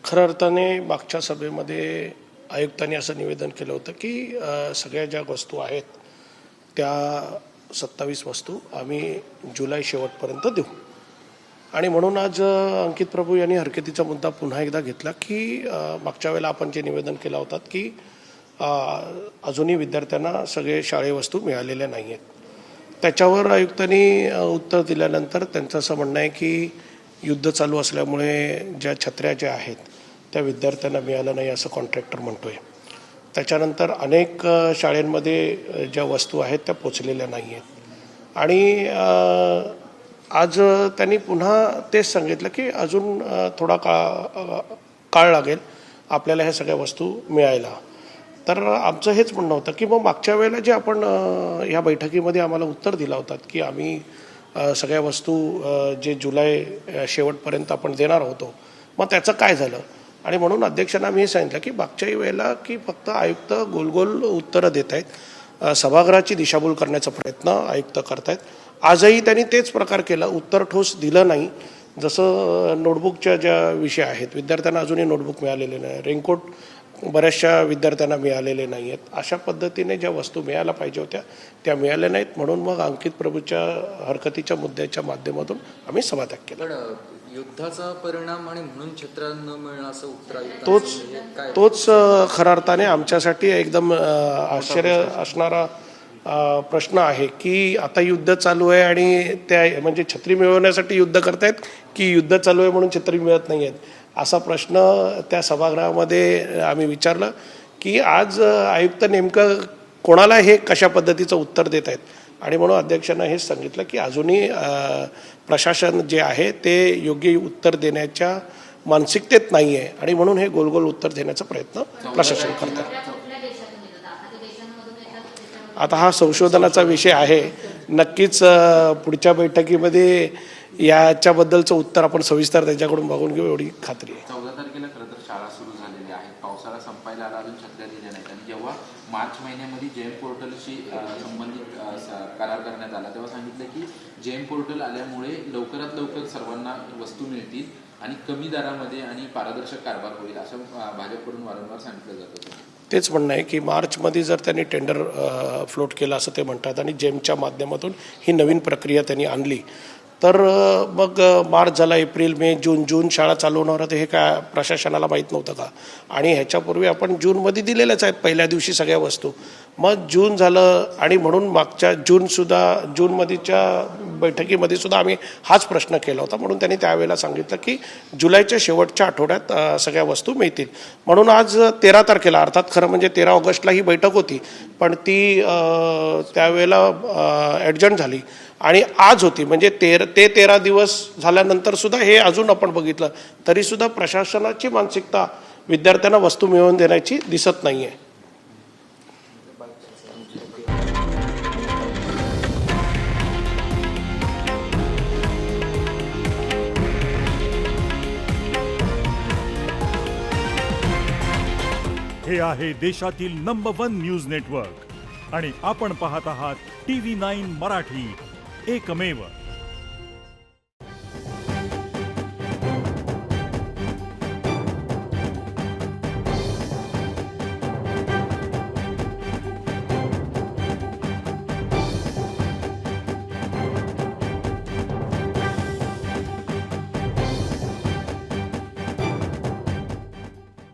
खऱ्या अर्थाने मागच्या सभेमध्ये आयुक्तांनी असं निवेदन केलं होतं की सगळ्या ज्या वस्तू आहेत त्या 27 वस्तू आम्ही जुलै शेवटपर्यंत देऊ. आणि म्हणून आज अंकित प्रभू यांनी हरकतीचा मुद्दा पुन्हा एकदा घेतला की मागच्या वेळेला आपण जे निवेदन केलं होतं की अजूनही विद्यार्थ्यांना सगळे शाळेय वस्तू मिळालेल्या नाही आहेत. त्याच्यावर आयुक्तांनी उत्तर दिल्यानंतर त्यांचं असं म्हणणं आहे की युद्ध चालू असल्यामुळे ज्या छत्र्या ज्या आहेत त्या विद्यार्थ्यांना मिळालं नाही असं कॉन्ट्रॅक्टर म्हणतो आहे. त्याच्यानंतर अनेक शाळांमध्ये ज्या वस्तू आहेत त्या पोचलेल्या नाही आहेत. आणि आज त्यांनी पुन्हा तेच सांगितलं की अजून थोडा काळ लागेल आपल्याला ह्या सगळ्या वस्तू मिळायला. तर आमचं हेच म्हणणं होतं की मग मागच्या वेळेला जे आपण ह्या बैठकीमध्ये आम्हाला उत्तर दिला होता की आम्ही सगळ्या वस्तू जे जुलै शेवटपर्यंत आपण देणार होतो, मग त्याचं काय झालं. आणि म्हणून अध्यक्षांना मी हे सांगितलं की मागच्याही वेळेला की फक्त आयुक्त गोल उत्तरं देत आहेत, सभागृहाची दिशाभूल करण्याचा प्रयत्न आयुक्त करतायत. आजही त्यांनी तेच प्रकार केला, उत्तर ठोस दिलं नाही. जसं नोटबुकच्या ज्या विषय आहेत, विद्यार्थ्यांना अजूनही नोटबुक मिळालेले नाही, रेनकोट बऱ्याचशा विद्यार्थ्यांना मिळालेले नाही आहेत. अशा पद्धतीने ज्या वस्तू मिळायला पाहिजे होत्या त्या मिळाल्या नाहीत. म्हणून मग अंकित प्रभूच्या हरकतीच्या मुद्द्याच्या माध्यमातून आम्ही सभात्याग केला. युद्धाचा परिणाम आणि म्हणून छत्र न मिळणं असं उत्तर तोच खऱ्या अर्थाने आमच्यासाठी एकदम आश्चर्य असणारा प्रश्न आहे की आता युद्ध चालू आहे आणि त्या म्हणजे छत्री मिळवण्यासाठी युद्ध करतायत की युद्ध चालू आहे म्हणून छत्री मिळत नाही आहेत, असा प्रश्न त्या सभागृहामध्ये आम्ही विचारलं की आज आयुक्त नेमकं कोणाला हे कशा पद्धतीचं उत्तर देत आहेत. आणि म्हणून अध्यक्षांना हेच सांगितलं की अजूनही प्रशासन जे आहे ते योग्य उत्तर देण्याच्या मानसिकतेत नाही आहे आणि म्हणून हे गोल उत्तर देण्याचा प्रयत्न प्रशासन करतात. आता हा संशोधनाचा विषय आहे. नक्कीच पुढच्या बैठकीमध्ये याच्याबद्दलचं उत्तर आपण सविस्तर त्याच्याकडून बघून घेऊ एवढी खात्री आहे. 14 तारखेला खरं तर शाळा सुरू झालेल्या आहेत, पावसाळा संपायला आला, अजून छत्र्या दिल्या नाहीत. आणि जेव्हा मार्च महिन्यामध्ये जेम पोर्टलशी संबंधित करार करण्यात आला तेव्हा सांगितलं की जेम पोर्टल आल्यामुळे लवकरात लवकर सर्वांना वस्तू मिळतील आणि कमी दरामध्ये आणि पारदर्शक कारभार होईल असं भाजपकडून वारंवार सांगितलं जात होतं. तेच म्हणणं आहे की मार्चमध्ये जर त्यांनी टेंडर फ्लोट केलं असं ते म्हणतात आणि जेमच्या माध्यमातून ही नवीन प्रक्रिया त्यांनी आणली तर मग मार्च झाला, एप्रिल, मे, जून शाळा चालू होणार होत्या हे काय प्रशासनाला माहीत नव्हतं का. आणि ह्याच्यापूर्वी आपण जूनमध्ये दिलेल्याच आहेत पहिल्या दिवशी सगळ्या वस्तू. मग जून झालं आणि म्हणून मागच्या जूनमध्येच्या बैठकीमध्ये सुद्धा आम्ही हाच प्रश्न केला होता. म्हणून त्यांनी त्यावेळेला सांगितलं की जुलैच्या शेवटच्या आठवड्यात सगळ्या वस्तू मिळतील. म्हणून आज 13 तारखेला अर्थात खरं म्हणजे 13 ऑगस्टला ही बैठक होती पण ती त्यावेळेला ॲडजंट झाली आणि आज होती. म्हणजे 13 दिवस झाल्यानंतर सुद्धा हे अजून आपण बघितलं तरीसुद्धा प्रशासनाची मानसिकता विद्यार्थ्यांना वस्तू मिळवून देण्याची दिसत नाही आहे. हे आहे देशातील नंबर 1 न्यूज नेटवर्क आणि आपण पाहत आहात TV9 मराठी, एकमेव.